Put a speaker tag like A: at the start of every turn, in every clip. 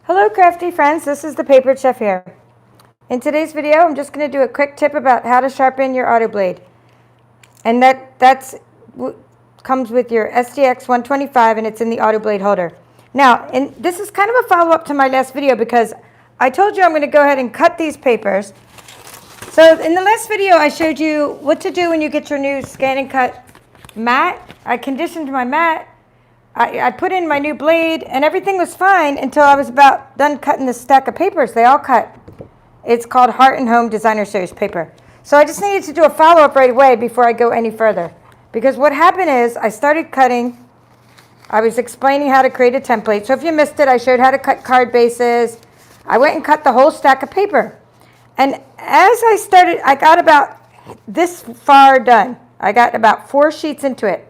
A: Hello crafty friends, this is the Paper Chef here. In today's video I'm just going to do a quick tip about how to sharpen your Autoblade. And that comes with your SDX 125 and it's in the Autoblade holder. Now, and this is kind of a follow-up to my last video because I told you I'm going to go ahead and cut these papers. So in the last video I showed you what to do when you get your new ScanNCut mat. I conditioned my mat. I put in my new blade and everything was fine until I was about done cutting this stack of papers. They all cut. It's called Heart and Home Designer Series paper. So I just needed to do a follow-up right away before I go any further. Because what happened is I started cutting. I was explaining how to create a template. So if you missed it, I showed how to cut card bases. I went and cut the whole stack of paper. And as I started, I got about this far done. I got about 4 sheets into it.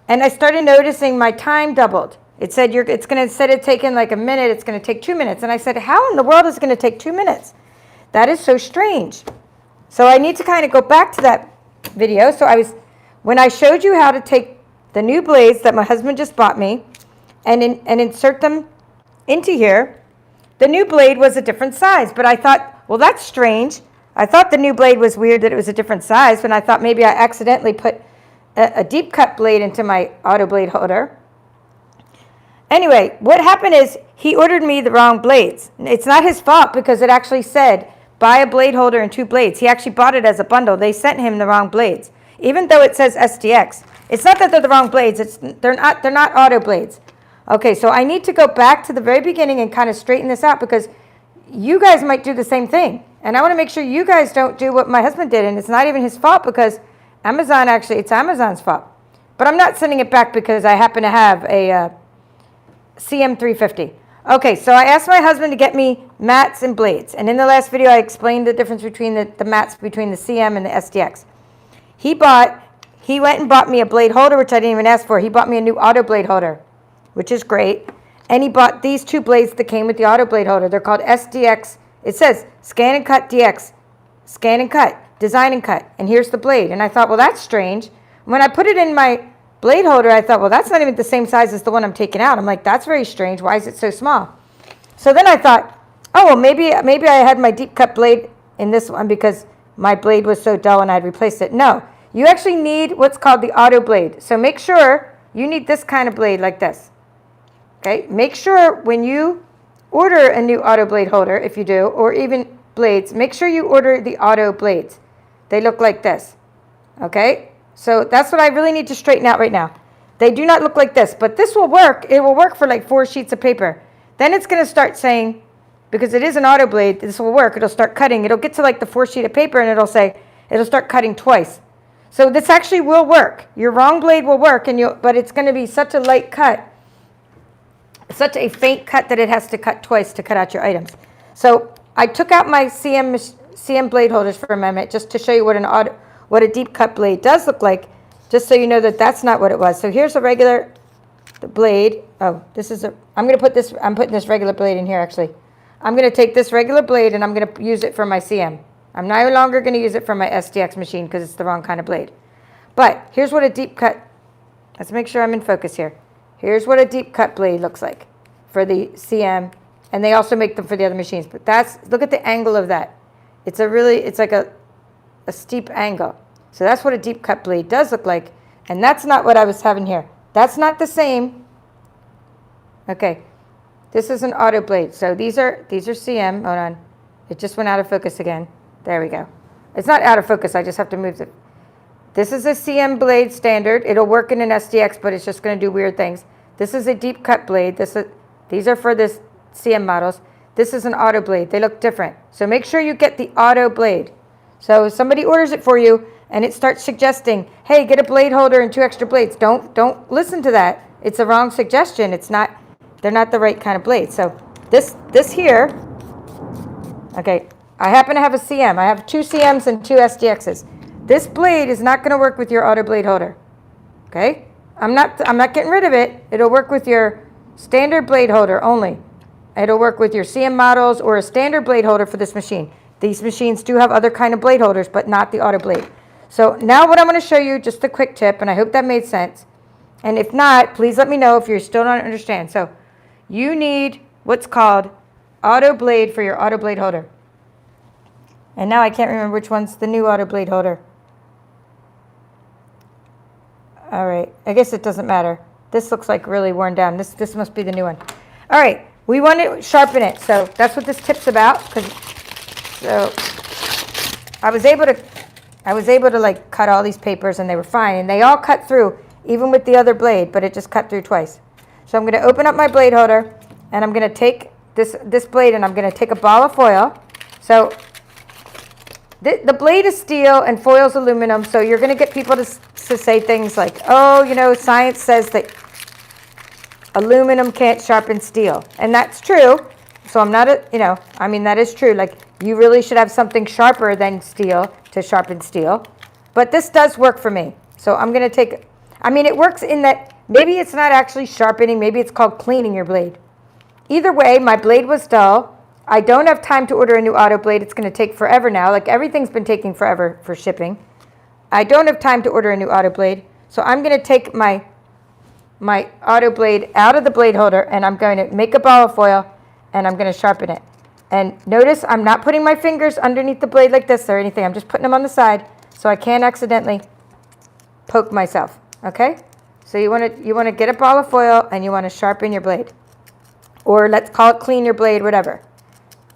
A: And I started noticing my time doubled. It said it's going to, instead of taking like a minute, it's going to take 2 minutes. And I said, how in the world is it going to take 2 minutes? That is so strange. So I need to kind of go back to that video. So when I showed you how to take the new blades that my husband just bought me and insert them into here, the new blade was a different size. But I thought, well, that's strange. I thought the new blade was weird that it was a different size. And I thought maybe I accidentally put a deep cut blade into my Autoblade holder. Anyway, what happened is he ordered me the wrong blades. It's not his fault because it actually said buy a blade holder and 2 blades. He actually bought it as a bundle. They sent him the wrong blades. Even though it says SDX. It's not that they're the wrong blades. They're not auto blades. Okay, so I need to go back to the very beginning and kind of straighten this out because you guys might do the same thing. And I want to make sure you guys don't do what my husband did. And it's not even his fault because it's Amazon's fault. But I'm not sending it back because I happen to have a CM350. Okay, so I asked my husband to get me mats and blades. And in the last video, I explained the difference between the mats between the CM and the SDX. He went and bought me a blade holder, which I didn't even ask for. He bought me a new Autoblade holder, which is great. And he bought these 2 blades that came with the Autoblade holder. They're called SDX. It says ScanNCut DX, ScanNCut. Design and cut, and here's the blade. And I thought, well, that's strange. When I put it in my blade holder, I thought, well, that's not even the same size as the one I'm taking out. I'm like, that's very strange. Why is it so small? So then I thought, oh, well, maybe I had my deep cut blade in this one because my blade was so dull and I'd replaced it. No, you actually need what's called the auto blade. So make sure you need this kind of blade like this. Okay, make sure when you order a new auto blade holder, if you do, or even blades, make sure you order the auto blades. They look like this, okay? So that's what I really need to straighten out right now. They do not look like this, but this will work. It will work for like 4 sheets of paper. Then it's going to start saying, because it is an auto blade, this will work. It'll start cutting. It'll get to like the 4th sheet of paper and it'll start cutting twice. So this actually will work. Your wrong blade will work, but it's going to be such a light cut, such a faint cut that it has to cut twice to cut out your items. So I took out my CM blade holders for a moment just to show you what a deep cut blade does look like, just so you know that that's not what it was. So here's a regular blade. Oh, I'm putting this regular blade in here actually. I'm going to take this regular blade and I'm going to use it for my CM. I'm no longer going to use it for my SDX machine because it's the wrong kind of blade. But here's what a deep cut, let's make sure I'm in focus here. Here's what a deep cut blade looks like for the CM, and they also make them for the other machines. But look at the angle of that. It's like a steep angle. So that's what a deep cut blade does look like. And that's not what I was having here. That's not the same. Okay. This is an auto blade. So these are CM. Hold on. It just went out of focus again. There we go. It's not out of focus. I just have to move it. This is a CM blade standard. It'll work in an SDX, but it's just going to do weird things. This is a deep cut blade. These are for this CM models. This is an auto blade. They look different. So make sure you get the auto blade. So if somebody orders it for you and it starts suggesting, hey, get a blade holder and 2 extra blades, don't listen to that. It's a wrong suggestion. They're not the right kind of blade. So this here, okay, I happen to have a CM. I have 2 CMs and 2 SDXs. This blade is not going to work with your auto blade holder. Okay? I'm not getting rid of it. It'll work with your standard blade holder only. It'll work with your CM models or a standard blade holder for this machine. These machines do have other kind of blade holders, but not the auto blade. So now what I'm going to show you, just a quick tip, and I hope that made sense. And if not, please let me know if you still don't understand. So you need what's called Autoblade for your Autoblade holder. And now I can't remember which one's the new Autoblade holder. All right, I guess it doesn't matter. This looks like really worn down. This must be the new one. All right, we want to sharpen it, so that's what this tip's about. So I was able to like cut all these papers and they were fine, and they all cut through, even with the other blade, but it just cut through twice. So I'm going to open up my blade holder, and I'm going to take this blade, and I'm going to take a ball of foil. So the blade is steel and foil is aluminum, so you're going to get people to say things like, oh, you know, science says that aluminum can't sharpen steel. And that's true. So I'm not, I mean, that is true. Like, you really should have something sharper than steel to sharpen steel. But this does work for me. So I'm going to take, I mean, it works in that maybe it's not actually sharpening. Maybe it's called cleaning your blade. Either way, my blade was dull. I don't have time to order a new Autoblade. It's going to take forever now. Like, everything's been taking forever for shipping. I don't have time to order a new Autoblade. So I'm going to take my Autoblade out of the blade holder, and I'm going to make a ball of foil, and I'm going to sharpen it. And notice I'm not putting my fingers underneath the blade like this or anything. I'm just putting them on the side so I can't accidentally poke myself. Okay? So you want to get a ball of foil, and you want to sharpen your blade. Or let's call it clean your blade, whatever.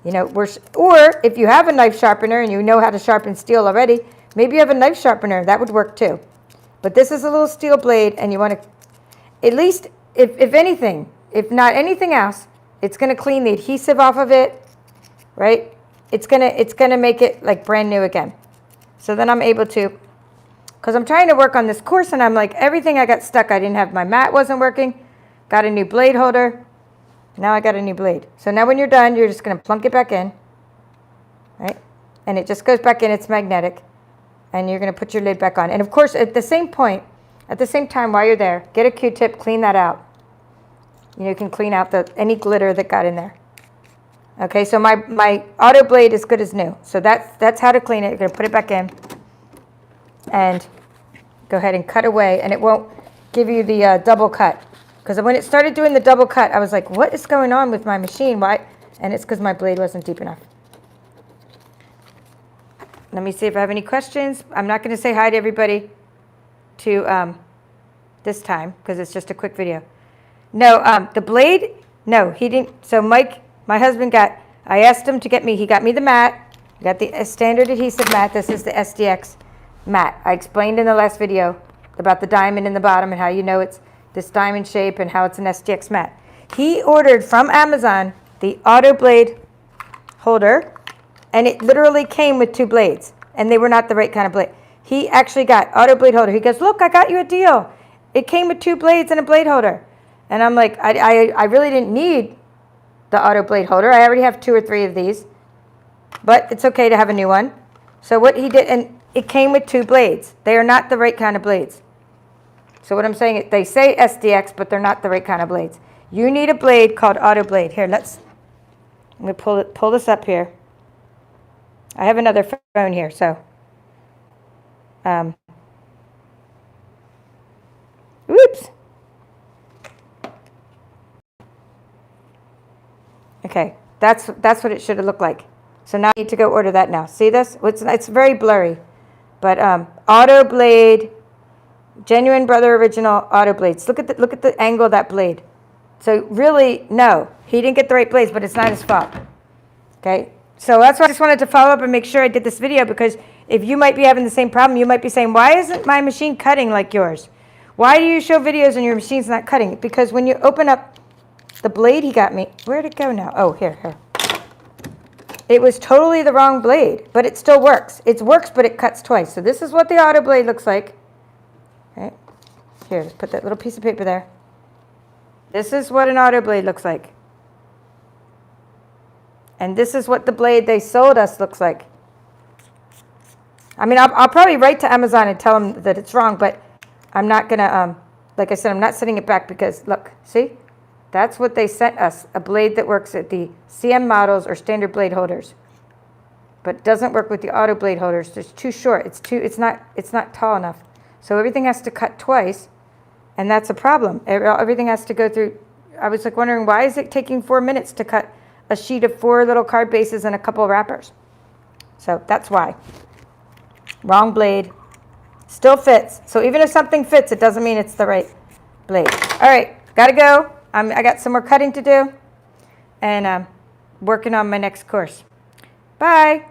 A: You know, or if you have a knife sharpener and you know how to sharpen steel already, maybe you have a knife sharpener. That would work too. But this is a little steel blade, and you want to, at least, if anything, if not anything else, it's going to clean the adhesive off of it, right? It's gonna make it like brand new again. So then I'm able to, because I'm trying to work on this course, and I'm like, everything I got stuck. I didn't have, my mat wasn't working. Got a new blade holder. Now I got a new blade. So now when you're done, you're just going to plunk it back in, right? And it just goes back in. It's magnetic. And you're going to put your lid back on. And of course, at the same time, while you're there, get a Q-tip, clean that out. You can clean out any glitter that got in there. Okay, so my Autoblade is good as new. So that's how to clean it. You're going to put it back in and go ahead and cut away. And it won't give you the double cut. Because when it started doing the double cut, I was like, what is going on with my machine? Why? And it's because my blade wasn't deep enough. Let me see if I have any questions. I'm not going to say hi to everybody this time, because it's just a quick video. No, the blade, no, he didn't. So Mike, my husband I asked him to get me, he got me the mat. I got the standard adhesive mat. This is the SDX mat. I explained in the last video about the diamond in the bottom and how you know it's this diamond shape and how it's an SDX mat. He ordered from Amazon the Autoblade holder, and it literally came with 2 blades, and they were not the right kind of blade. He actually got Autoblade holder. He goes, look, I got you a deal. It came with 2 blades and a blade holder. And I'm like, I really didn't need the Autoblade holder. I already have 2 or 3 of these, but it's okay to have a new one. So what he did, and it came with 2 blades. They are not the right kind of blades. So what I'm saying, they say SDX, but they're not the right kind of blades. You need a blade called Autoblade. Here, I'm going to pull this up here. I have another phone here, so. Oops. Okay, that's what it should have looked like. So now I need to go order that now. See this? It's very blurry. But Autoblade, Genuine Brother Original Autoblades. Look at the angle of that blade. So really, no, he didn't get the right blades, but it's not his fault. Okay, so that's why I just wanted to follow up and make sure I did this video, because if you might be having the same problem, you might be saying, why isn't my machine cutting like yours? Why do you show videos and your machine's not cutting? Because when you open up the blade he got me, where'd it go now? Oh, here. It was totally the wrong blade, but it still works. It works, but it cuts twice. So this is what the Autoblade looks like. Right. Here, let's put that little piece of paper there. This is what an Autoblade looks like. And this is what the blade they sold us looks like. I mean, I'll probably write to Amazon and tell them that it's wrong, but I'm not going to, like I said, I'm not sending it back because, look, see? That's what they sent us, a blade that works at the CM models or standard blade holders. But doesn't work with the Autoblade holders. It's too short. It's not tall enough. So everything has to cut twice, and that's a problem. Everything has to go through. I was like wondering, why is it taking 4 minutes to cut a sheet of 4 little card bases and a couple of wrappers. So that's why. Wrong blade. Still fits. So even if something fits, it doesn't mean it's the right blade. All right, gotta go. I got some more cutting to do, and I'm working on my next course. Bye.